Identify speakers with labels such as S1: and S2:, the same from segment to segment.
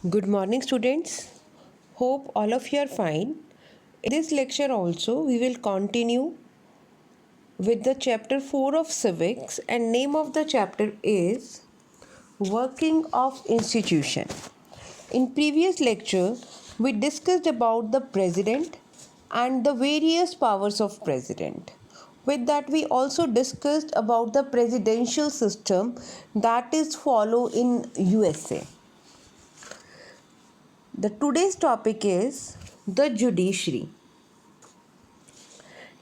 S1: Good morning, students. Hope all of you are fine. In this lecture, also, we will continue with the chapter 4 of civics, and name of the chapter is Working of Institution. In previous lecture, we discussed about the president and the various powers of president. With that, we also discussed about the presidential system that is followed in USA. The today's topic is the judiciary.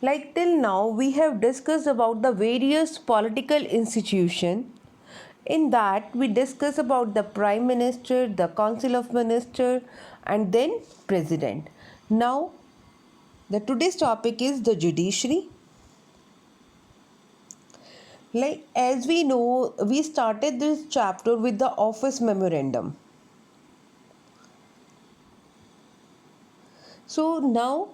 S1: Like till now we have discussed about the various political institution. In that we discuss about the prime minister, the council of minister, and then president. Now the today's topic is the judiciary. Like as we know, we started this chapter with the office memorandum. So now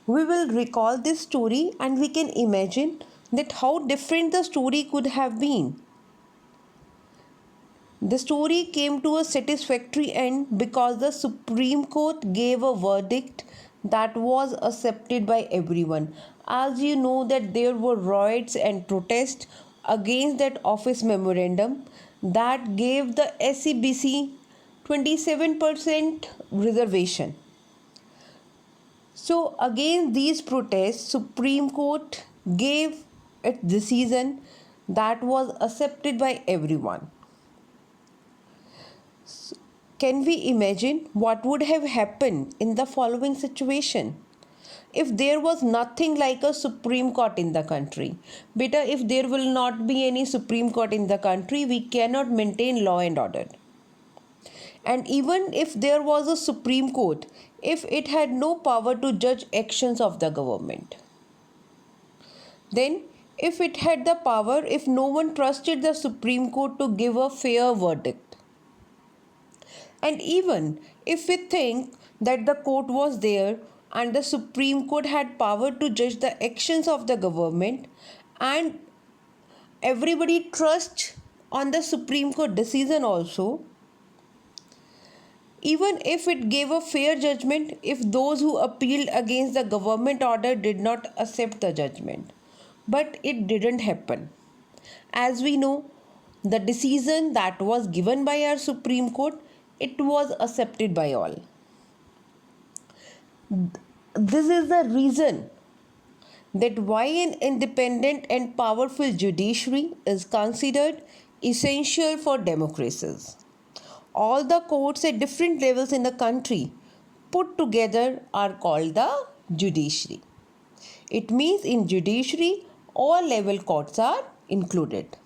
S1: we will recall this story and we can imagine that how different the story could have been. The story came to a satisfactory end because the Supreme Court gave a verdict that was accepted by everyone. As you know that there were riots and protests against that office memorandum that gave the SCBC 27% reservation. So against these protests, Supreme Court gave its decision that was accepted by everyone. Can we imagine what would have happened in the following situation? If there was nothing like a Supreme Court in the country. Beta, if there will not be any Supreme Court in the country, we cannot maintain law and order. And even if there was a Supreme Court, if it had no power to judge actions of the government, then if it had the power, if no one trusted the Supreme Court to give a fair verdict, and even if we think that the court was there and the Supreme Court had power to judge the actions of the government and everybody trusts on the Supreme Court decision also, even if it gave a fair judgment, if those who appealed against the government order did not accept the judgment. But it didn't happen. As we know, the decision that was given by our Supreme Court, it was accepted by all. This is the reason that why an independent and powerful judiciary is considered essential for democracies. All the courts at different levels in the country put together are called the judiciary. It means in judiciary all level courts are included.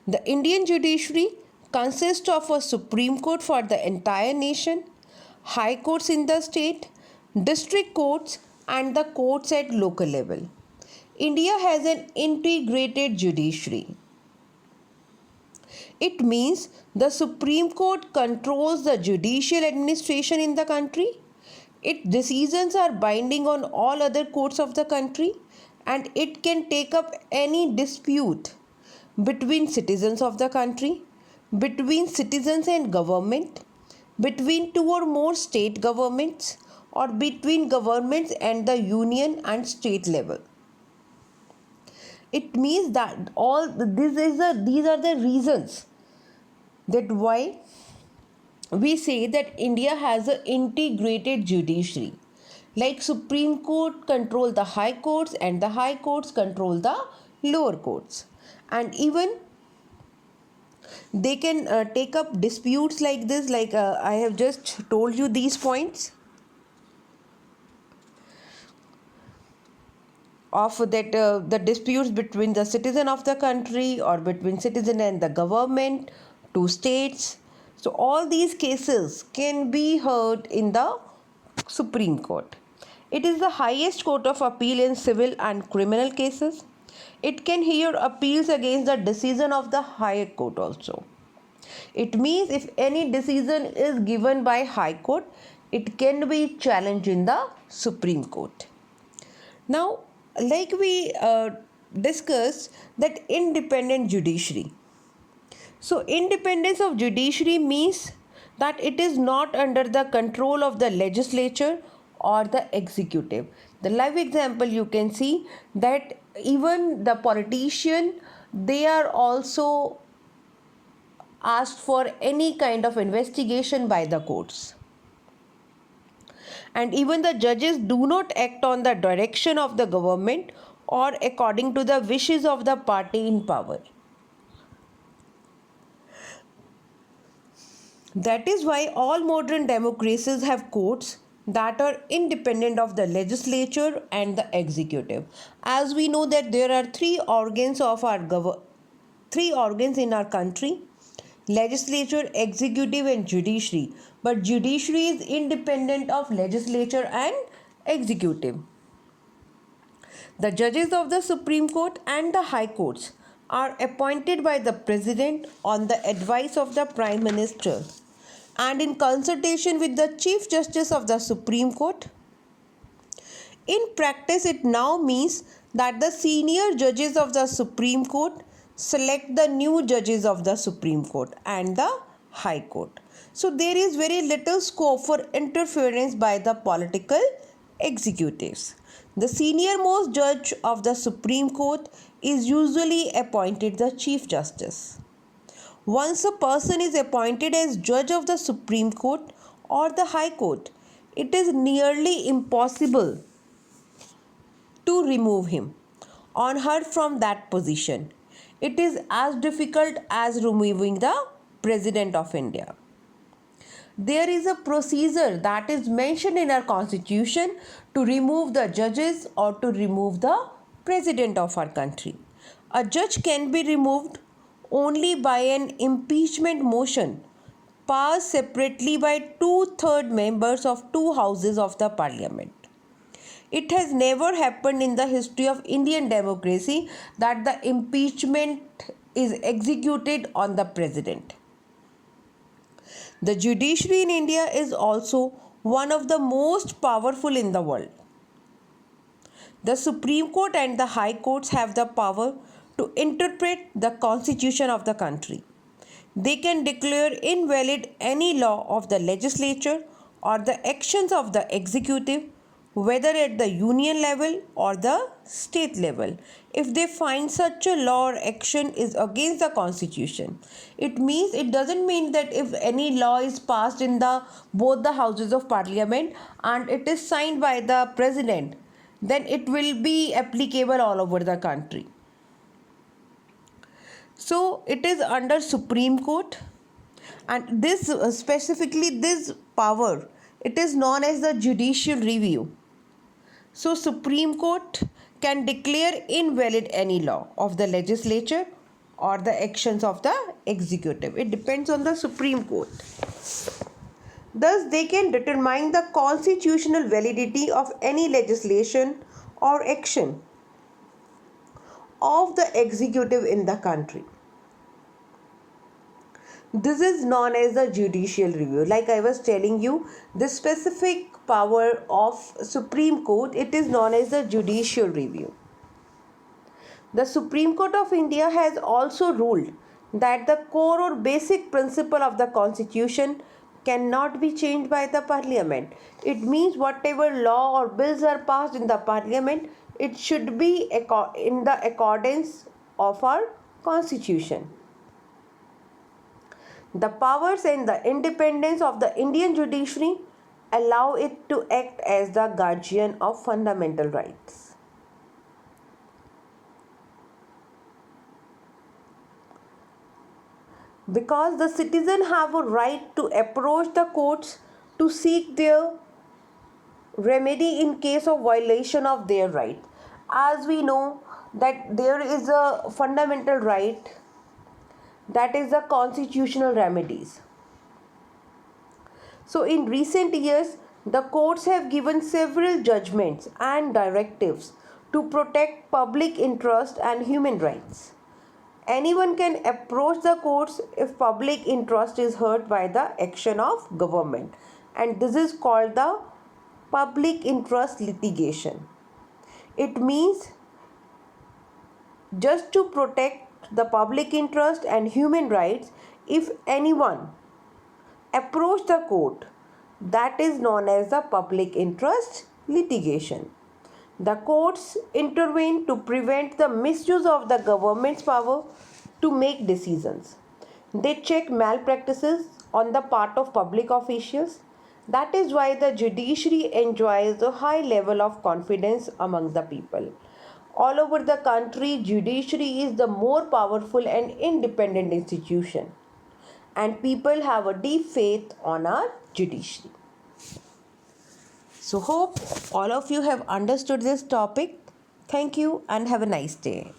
S1: The Indian judiciary consists of a Supreme Court for the entire nation, high courts in the state, district courts and the courts at local level. India has an integrated judiciary. It means the Supreme Court controls the judicial administration in the country. Its decisions are binding on all other courts of the country and it can take up any dispute between citizens of the country, between citizens and government, between two or more state governments, or between governments and the union and state level. It means that these are the reasons that why we say that India has an integrated judiciary. Like Supreme Court control the high courts and the high courts control the lower courts. And even they can take up disputes like this, like I have just told you these points of that the disputes between the citizen of the country or between citizen and the government, two states. So all these cases can be heard in the Supreme Court. It is the highest court of appeal in civil and criminal cases. It can hear appeals against the decision of the higher court also. It means if any decision is given by high court, it can be challenged in the Supreme Court. Now, like we discussed that independent judiciary. So independence of judiciary means that it is not under the control of the legislature or the executive. The live example you can see that even the politician, they are also asked for any kind of investigation by the courts. And even the judges do not act on the direction of the government or according to the wishes of the party in power. That is why all modern democracies have courts that are independent of the legislature and the executive. As we know that there are three organs in our country: legislature, executive and judiciary. But judiciary is independent of legislature and executive. The judges of the Supreme Court and the High Courts are appointed by the President on the advice of the Prime Minister and in consultation with the Chief Justice of the Supreme Court. In practice, it now means that the senior judges of the Supreme Court select the new judges of the Supreme Court and the High Court. So there is very little scope for interference by the political executives. The senior most judge of the Supreme Court is usually appointed the Chief Justice. Once a person is appointed as judge of the Supreme Court or the High Court, it is nearly impossible to remove him or her from that position. It is as difficult as removing the President of India. There is a procedure that is mentioned in our constitution to remove the judges or to remove the president of our country. A judge can be removed only by an impeachment motion passed separately by 2/3 members of two houses of the parliament. It has never happened in the history of Indian democracy that the impeachment is executed on the president. The judiciary in India is also one of the most powerful in the world. The Supreme Court and the High Courts have the power to interpret the constitution of the country. They can declare invalid any law of the legislature or the actions of the executive, whether at the union level or the state level, if they find such a law or action is against the constitution. It doesn't mean that if any law is passed in the both the houses of parliament and it is signed by the president, then it will be applicable all over the country. So it is under Supreme Court, and this specifically this power, it is known as the judicial review. So Supreme Court can declare invalid any law of the legislature or the actions of the executive. It depends on the Supreme Court. Thus, they can determine the constitutional validity of any legislation or action of the executive in the country. This is known as the judicial review. Like I was telling you, the specific power of Supreme Court, it is known as the judicial review. The Supreme Court of India has also ruled that the core or basic principle of the constitution cannot be changed by the parliament. It means whatever law or bills are passed in the parliament, it should be in the accordance of our constitution. The powers and the independence of the Indian judiciary allow it to act as the guardian of fundamental rights. Because the citizen have a right to approach the courts to seek their remedy in case of violation of their right. As we know that there is a fundamental right, that is the constitutional remedies. So in recent years, the courts have given several judgments and directives to protect public interest and human rights. Anyone can approach the courts if public interest is hurt by the action of government, and this is called the public interest litigation. It means just to protect the public interest and human rights, if anyone approach the court. That is known as the public interest litigation. The courts intervene to prevent the misuse of the government's power to make decisions. They check malpractices on the part of public officials. That is why the judiciary enjoys a high level of confidence among the people. All over the country, judiciary is the more powerful and independent institution, and people have a deep faith on our judiciary. So hope all of you have understood this topic. Thank you and have a nice day.